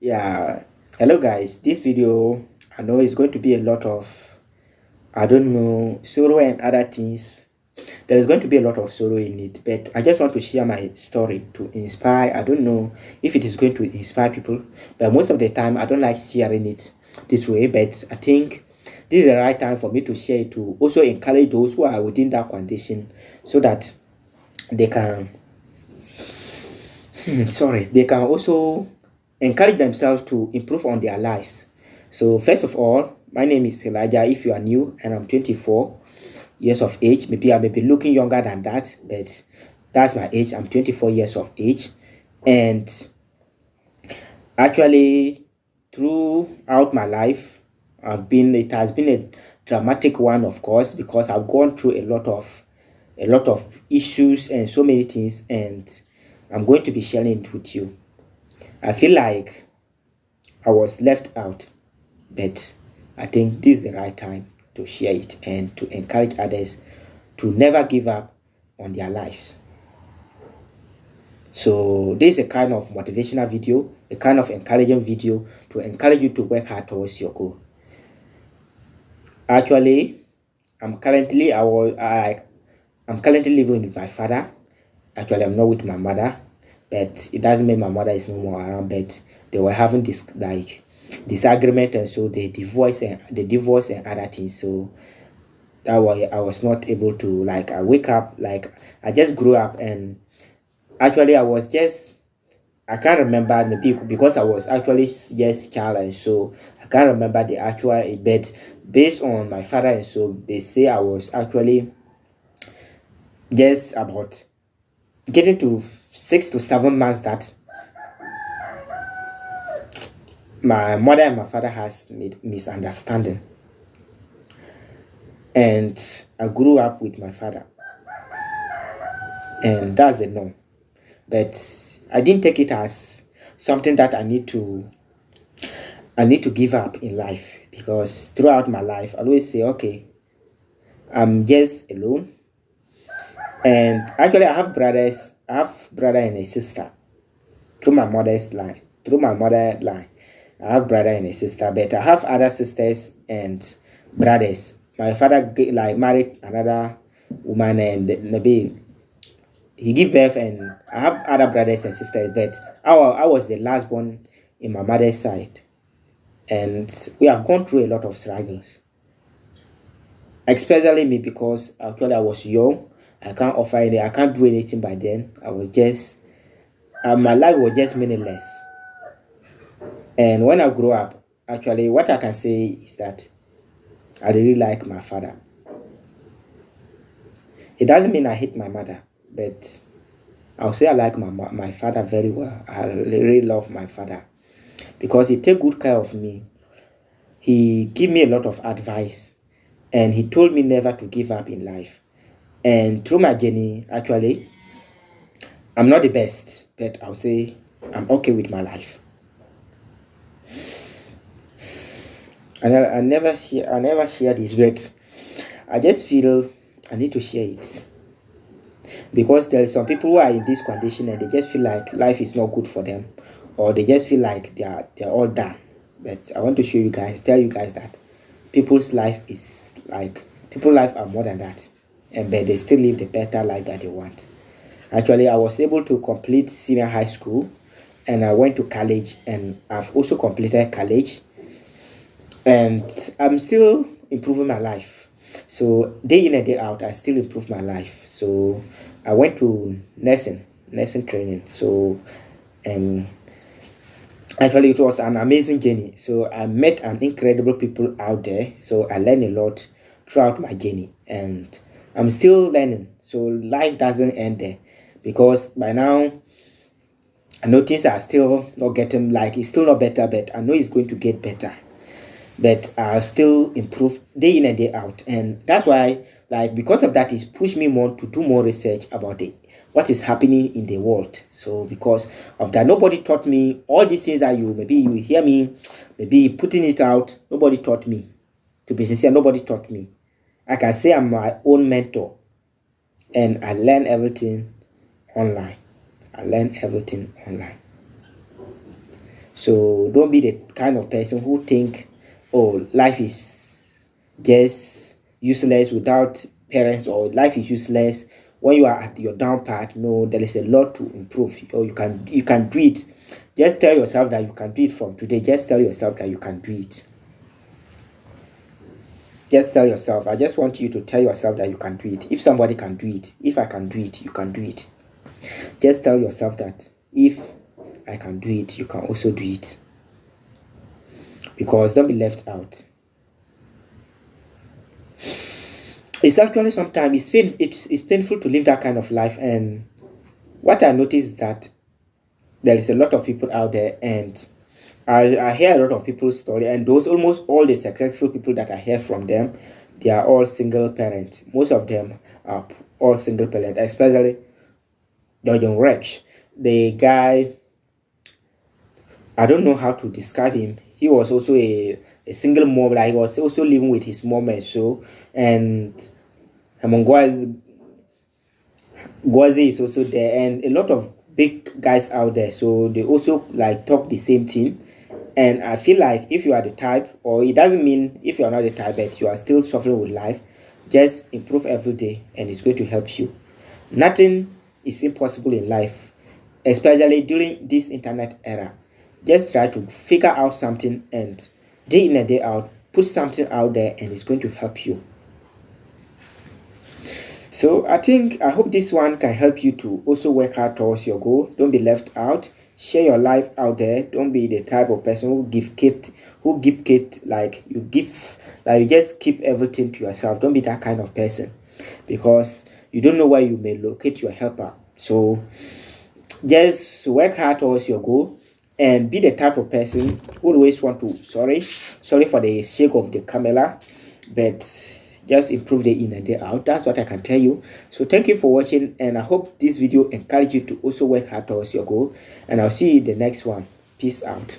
Yeah, hello guys. This video, I know it's going to be a lot of, I don't know, sorrow and other things. There is going to be a lot of sorrow in it, but I just want to share my story to inspire. I don't know if it is going to inspire people, but most of the time I don't like sharing it this way. But I think this is the right time for me to share it to also encourage those who are within that condition so that they can sorry, they can also encourage themselves to improve on their lives. So first of all, my name is Elijah. If you are new, and I'm 24 years of age, maybe I may be looking younger than that, but that's my age. I'm 24 years of age, and actually throughout my life, it has been a dramatic one, of course, because I've gone through a lot of issues and so many things, and I'm going to be sharing it with you. I feel like I was left out, but I think this is the right time to share it and to encourage others to never give up on their lives. So this is a kind of motivational video, a kind of encouraging video to encourage you to work hard towards your goal. Actually, I'm currently living with my father. Actually, I'm not with my mother, but it doesn't mean my mother is no more around. But they were having this like disagreement, and so they divorce and other things. So that way, I was not able to like. I wake up like I just grew up, and actually, I can't remember maybe because I was actually just child, and so I can't remember the actual. But based on my father, and so they say I was actually just about getting to 6 to 7 months that my mother and my father has made misunderstanding, and I grew up with my father, and that's a no. But I didn't take it as something that I need to give up in life, because throughout my life I always say, okay, I'm just alone. And actually I have brothers. I have brother and a sister through my mother's line. Through my mother line, I have brother and a sister, but I have other sisters and brothers. My father like married another woman, and maybe he gave birth, and I have other brothers and sisters, but I was the last born in my mother's side, and we have gone through a lot of struggles, especially me, because actually I was young. I can't do anything by then. I was just my life was just meaningless. And when I grew up, actually what I can say is that I really like my father. It doesn't mean I hate my mother, but I'll say I like my father very well. I really love my father because he take good care of me. He give me a lot of advice, and he told me never to give up in life. And through my journey, actually, I'm not the best, but I'll say I'm okay with my life. I never share this, but I just feel I need to share it because there are some people who are in this condition and they just feel like life is not good for them, or they just feel like they're all done. But I want to tell you guys that people's life is like people's life are more than that, and but they still live the better life that they want. Actually, I was able to complete senior high school, and I went to college, and I've also completed college, and I'm still improving my life. So day in and day out, I still improve my life. So I went to nursing training. So and actually it was an amazing journey. So I met an incredible people out there. So I learned a lot throughout my journey, and I'm still learning. So life doesn't end there, because by now I know things are still not getting like it's still not better, but I know it's going to get better. But I still improve day in and day out, and that's why, like, because of that, it's pushed me more to do more research about it, what is happening in the world. So because of that, nobody taught me all these things that you hear me maybe putting it out. Nobody taught me. To be sincere, nobody taught me. I can say I'm my own mentor, and I learn everything online. I learn everything online. So don't be the kind of person who think, oh, life is just useless without parents, or life is useless when you are at your down part. No, there is a lot to improve, or you can do it. Just tell yourself that you can do it from today. Just tell yourself that you can do it. Just tell yourself. I just want you to tell yourself that you can do it. If somebody can do it, if I can do it, you can do it. Just tell yourself that if I can do it, you can also do it. Because don't be left out. It's actually sometimes it's painful to live that kind of life. And what I noticed is that there is a lot of people out there, and I hear a lot of people's story, and those almost all the successful people that I hear from them, they are all single parents. Most of them are all single parents, especially John Rex, the guy. I don't know how to describe him. He was also a single mom. Like, he was also living with his mom and so. And Gwazi is also there, and a lot of big guys out there. So they also like talk the same thing. And I feel like if you are the type, or it doesn't mean if you are not the type, but you are still suffering with life, just improve every day, and it's going to help you. Nothing is impossible in life, especially during this internet era. Just try to figure out something, and day in and day out, put something out there, and it's going to help you. So I hope this one can help you to also work hard towards your goal. Don't be left out. Share your life out there. Don't be the type of person who give like you just keep everything to yourself. Don't be that kind of person, because you don't know where you may locate your helper. So just work hard towards your goal, and be the type of person who always want to sorry for the sake of the camera, but just improve day in and day out. That's what I can tell you. So thank you for watching, and I hope this video encouraged you to also work hard towards your goal, and I'll see you in the next one. Peace out.